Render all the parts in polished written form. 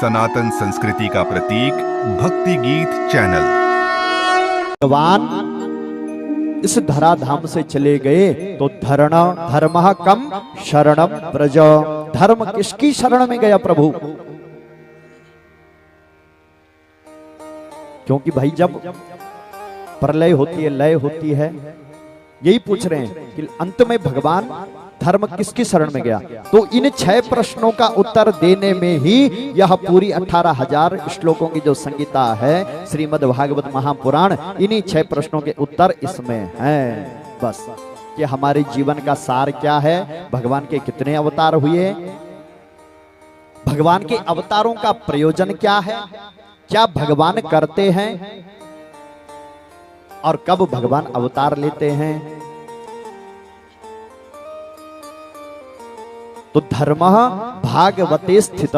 सनातन संस्कृति का प्रतीक भक्ति गीत चैनल। भगवान इस धराधाम से चले गए तो धर्मः कम शरणम व्रज। धर्म किसकी शरण में गया प्रभु? क्योंकि भाई जब प्रलय होती है, लय होती है, यही पूछ रहे हैं कि अंत में भगवान धर्म किसकी शरण में गया। तो इन 6 प्रश्नों का उत्तर देने में ही यह पूरी 18,000 श्लोकों की जो संगीता है श्रीमद् भागवत महापुराण, इन्हीं 6 प्रश्नों के उत्तर इसमें हैं। बस कि हमारे जीवन का सार क्या है, भगवान के कितने अवतार हुए, भगवान के अवतारों का प्रयोजन क्या है, क्या भगवान करते हैं और कब भगवान अवतार लेते हैं। तो धर्म भागवते स्थित,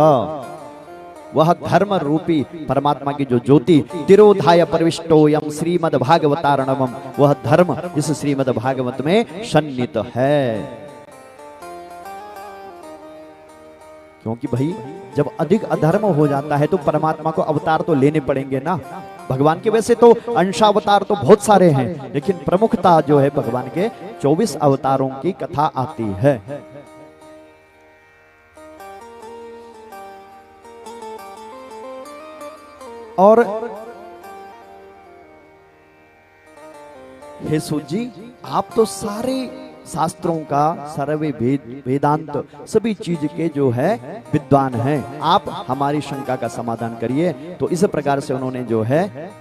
वह धर्म रूपी परमात्मा की जो ज्योति तिरोधाय प्रविष्टो यम श्रीमद् भागवतारणवम, वह धर्म इस श्रीमद् भागवत में सन्निहित है। क्योंकि भाई जब अधिक अधर्म हो जाता है तो परमात्मा को अवतार तो लेने पड़ेंगे ना। भगवान के वैसे तो अंशावतार तो बहुत सारे हैं, लेकिन प्रमुखता जो है भगवान के 24 अवतारों की कथा आती है। और हे सूत जी, आप तो सारे शास्त्रों का, सर्वे वेदांत सभी चीज के जो है विद्वान हैं, आप हमारी शंका का समाधान करिए। तो इस प्रकार से उन्होंने जो है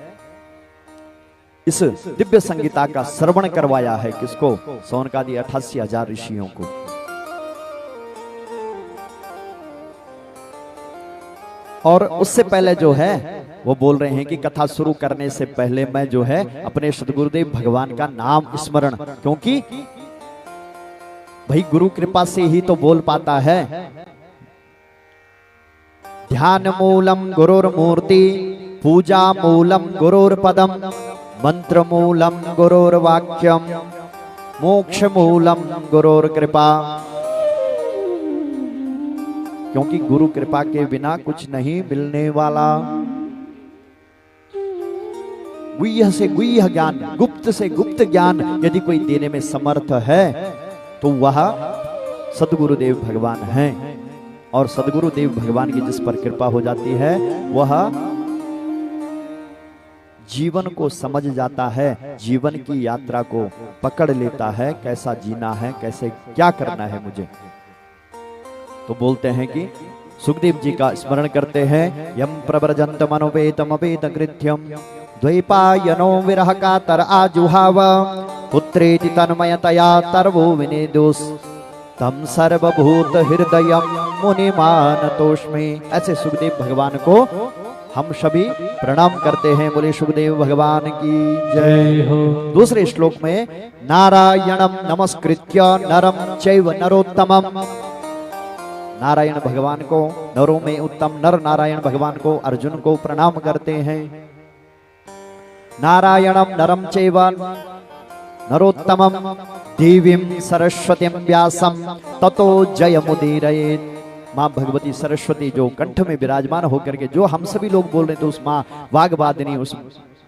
इस दिव्य संगीता का श्रवण करवाया है। किसको? सौनकादि 88,000 ऋषियों को। और उससे पहले जो है वो बोल रहे हैं कि कथा शुरू करने से पहले मैं जो है अपने सद्गुरुदेव भगवान का नाम स्मरण, क्योंकि भाई गुरु कृपा से ही तो बोल पाता है। ध्यान मूलम गुरुर्मूर्ति, पूजा मूलम गुरुर्पदम, मंत्र मूलम गुरुर्वाक्यम, मोक्ष मूलम गुरुर्कृपा। क्योंकि गुरु कृपा के बिना कुछ नहीं मिलने वाला। गुह्य से गुह्य ज्ञान, गुप्त से गुप्त ज्ञान यदि कोई देने में समर्थ है तो वह सद्गुरुदेव भगवान हैं। और सद्गुरुदेव भगवान की जिस पर कृपा हो जाती है वह जीवन को समझ जाता है, जीवन की यात्रा को पकड़ लेता है, कैसा जीना है, कैसे क्या करना है मुझे। तो बोलते हैं कि सुखदेव जी का स्मरण करते हैं। यम प्रव्रजंत मनोवेतमवेत कृत्यम, द्वैपायनो विरह का तर आजुहाव, पुत्रेति तन्मयतया तरवो विनेदुस, तम सर्वभूत हृदयम मुनिमानतोष्मे। ऐसे सुखदेव भगवान को हम सभी प्रणाम करते हैं। बोले सुखदेव भगवान की जय हो। दूसरे श्लोक में नारायणम नमस्कृत्य नरम चैव नरोत्तमम, नारायण भगवान को, नरों में उत्तम नर नारायण भगवान को, अर्जुन को प्रणाम करते हैं। नारायणम नरम चैव नरोत्तमम, देवीं सरस्वतीं व्यासम ततो जयमुदीरयेत्। माँ भगवती सरस्वती जो कंठ में विराजमान होकर के जो हम सभी लोग बोल रहे थे, उस माँ वाग्वादिनी उस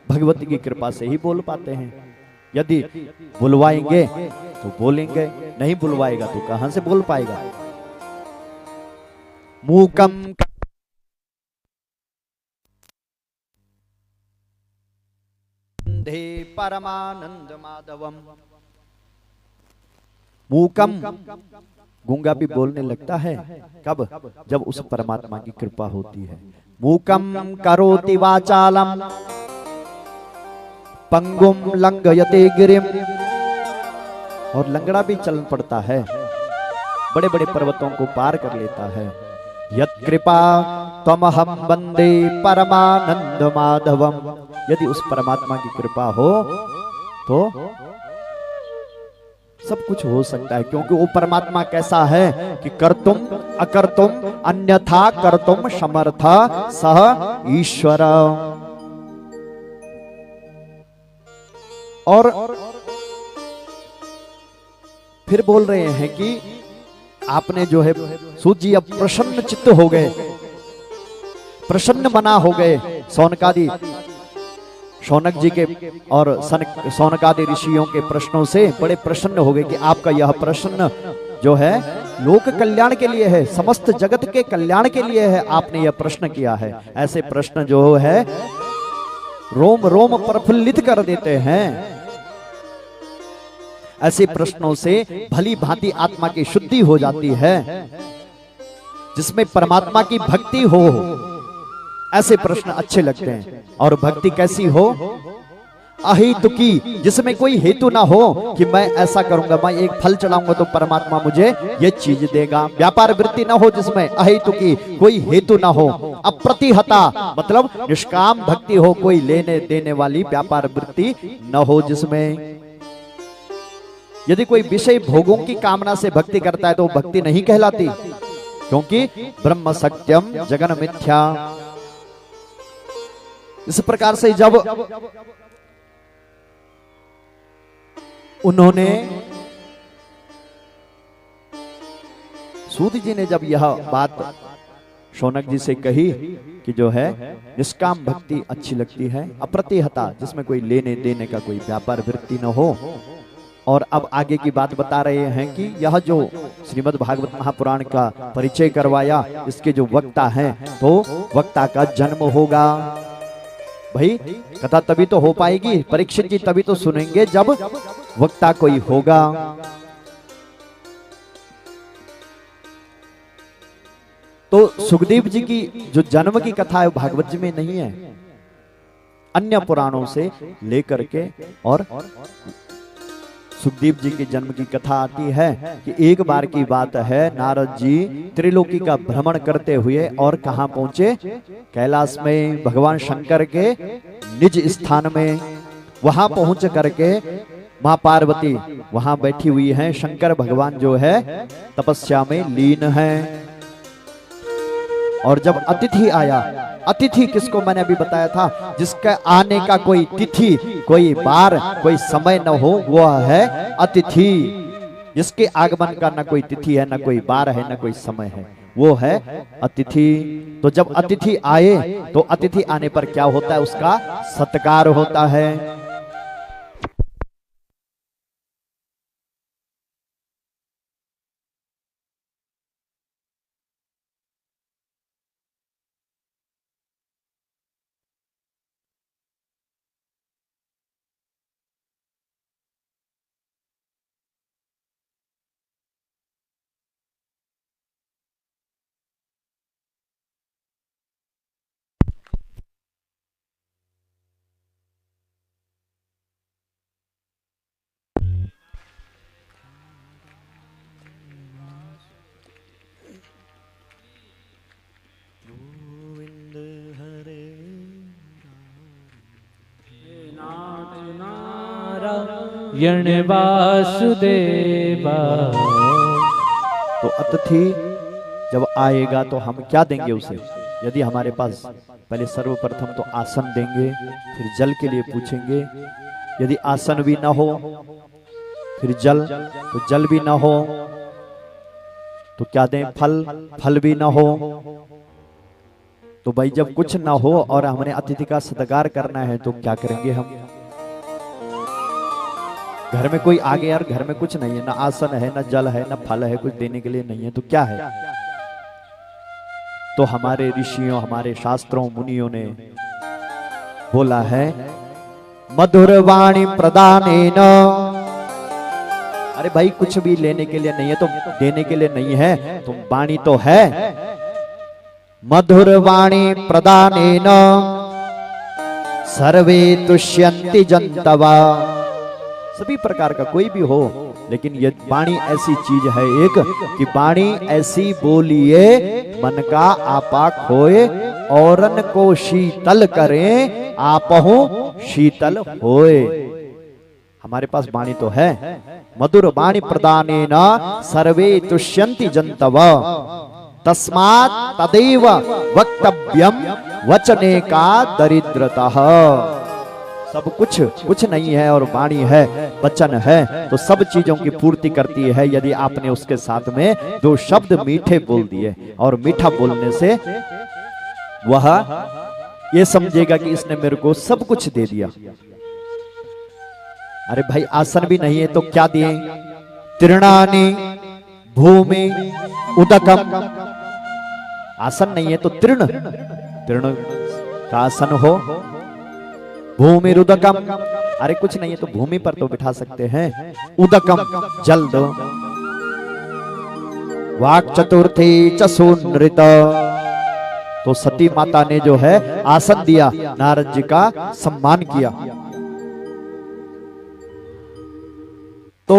भगवती की कृपा से ही बोल पाते हैं। यदि बुलवाएंगे तो बोलेंगे, नहीं बुलवाएगा तो कहां से बोल पाएगा। मूकम परमानंद माधवम, मूकम गूंगा भी बोलने लगता है। कब? जब उस परमात्मा की कृपा होती है। मूकम करोति वाचालम, पंगुम लंघयते गिरिम, और लंगड़ा भी चल पड़ता है, बड़े बड़े पर्वतों को पार कर लेता है। यत् कृपा त्वमहं वंदे परमानंद माधवम, यदि उस परमात्मा की कृपा हो तो सब कुछ हो सकता है। क्योंकि वो परमात्मा कैसा है कि कर्तुम अकर्तुम अन्यथा कर्तुम समर्थ सह ईश्वर। और फिर बोल रहे हैं कि आपने जो है सूत जी अब प्रसन्न चित्त हो गए, प्रसन्न मना हो गए। शौनक जी के और शौनकादि ऋषियों के प्रश्नों से बड़े प्रसन्न हो गए कि आपका यह प्रश्न जो है लोक कल्याण के लिए है, समस्त जगत के कल्याण के लिए है, आपने यह प्रश्न किया है। ऐसे प्रश्न जो है रोम रोम प्रफुल्लित कर देते हैं। ऐसे प्रश्नों से भली भांति आत्मा की शुद्धि हो जाती है, जिसमें परमात्मा की भक्ति हो। ऐसे प्रश्न अच्छे लगते हैं। और भक्ति कैसी हो? अहेतुकी, जिसमें कोई हेतु ना हो कि मैं ऐसा करूंगा, मैं एक फल चढ़ाऊंगा तो परमात्मा मुझे ये चीज देगा। व्यापार वृत्ति ना हो जिसमें, अहेतुकी, कोई हेतु ना हो। अप्रतिहता मतलब निष्काम भक्ति हो, कोई लेने देने वाली व्यापार वृत्ति न हो जिसमें। यदि कोई विषय भोगों की कामना से भक्ति करता है तो भक्ति नहीं कहलाती, क्योंकि ब्रह्म सत्यम जगन मिथ्या। इस प्रकार से जब उन्होंने सूत जी ने जब यह बात शौनक जी से कही कि जो है निष्काम भक्ति अच्छी लगती है, अप्रतिहता जिसमें कोई लेने देने का कोई व्यापार वृत्ति न हो। और अब आगे की बात बता रहे हैं कि यह जो श्रीमद् भागवत महापुराण का परिचय करवाया, इसके जो वक्ता हैं तो वक्ता का जन्म होगा। भाई कथा तभी तो हो पाएगी, परीक्षित जी तभी तो सुनेंगे जब वक्ता कोई होगा। तो सुखदेव जी की जो जन्म की कथा है भागवत जी में नहीं है, अन्य पुराणों से लेकर के और सुखदेव जी के जन्म की कथा आती है कि एक बार की बात है, नारद जी त्रिलोकी का भ्रमण करते हुए और कहां पहुंचे? कैलाश में, भगवान शंकर के निज स्थान में। वहां पहुंच करके मां पार्वती वहां बैठी हुई हैं, शंकर भगवान जो है तपस्या में लीन हैं। और जब अतिथि आया, अतिथि किसको मैंने अभी बताया था, जिसके आने का कोई तिथि, कोई बार, कोई समय न हो, वह है अतिथि। जिसके आगमन का न कोई तिथि है, न कोई बार है, न कोई समय है, वो है अतिथि। तो जब अतिथि आए तो अतिथि आने पर क्या होता है? उसका सत्कार होता है। यण वासुदेवा। तो अतिथि जब आएगा तो हम क्या देंगे उसे? यदि हमारे पास पहले सर्वप्रथम तो आसन देंगे, फिर जल के लिए पूछेंगे। यदि आसन भी ना हो, फिर जल, तो जल भी ना हो तो क्या दें? फल, फल भी ना हो। तो भाई जब कुछ ना हो और हमने अतिथि का सत्कार करना है तो क्या करेंगे हम? घर में कोई आ गया यार, घर में कुछ नहीं है, ना आसन है, ना जल है, ना फल है, कुछ देने के लिए नहीं है, तो क्या है? तो हमारे ऋषियों, हमारे शास्त्रों, मुनियों ने बोला है मधुर वाणी प्रदानेन। अरे भाई कुछ भी लेने के लिए नहीं है तो देने के लिए नहीं है, तो वाणी तो है। मधुर वाणी प्रदानेन सर्वे तुष्यन्ति जन्तवा। सभी प्रकार का कोई भी हो, लेकिन ये वाणी ऐसी चीज है एक कि वाणी ऐसी बोलिए मन का आपा खोए, औरन को शीतल करें आपहु शीतल होए। हमारे पास वाणी तो है। मधुर वाणी प्रदानेन सर्वे तुष्यन्ति जन्तवा तस्मात् तदेव वक्तव्यम वचने का दरिद्रतः। सब कुछ नहीं है और वाणी है, वचन है, तो सब चीजों की पूर्ति करती है यदि आपने उसके साथ में दो शब्द मीठे बोल दिए। और मीठा बोलने से वह ये समझेगा कि इसने मेरे को सब कुछ दे दिया। अरे भाई आसन भी नहीं है तो क्या दिए? तृणानि भूमि उदकम। आसन नहीं है तो तृण का आसन हो, भूमि उदकम। अरे कुछ नहीं है तो भूमि पर तो बिठा सकते हैं। उदकम जल दो। वाक चतुर्थी चसुनृत। तो सती माता ने जो है आसन दिया, नारद जी का सम्मान किया। तो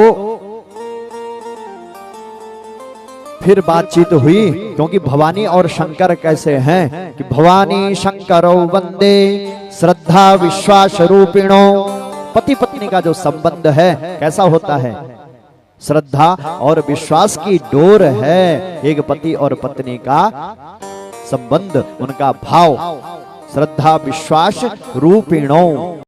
फिर बातचीत हुई, क्योंकि भवानी और शंकर कैसे हैं कि भवानी शंकरो वंदे श्रद्धा विश्वास रूपिणो। पति पत्नी का जो संबंध है कैसा होता है? श्रद्धा और विश्वास की डोर है। एक पति और पत्नी का संबंध, उनका भाव श्रद्धा विश्वास रूपिणो।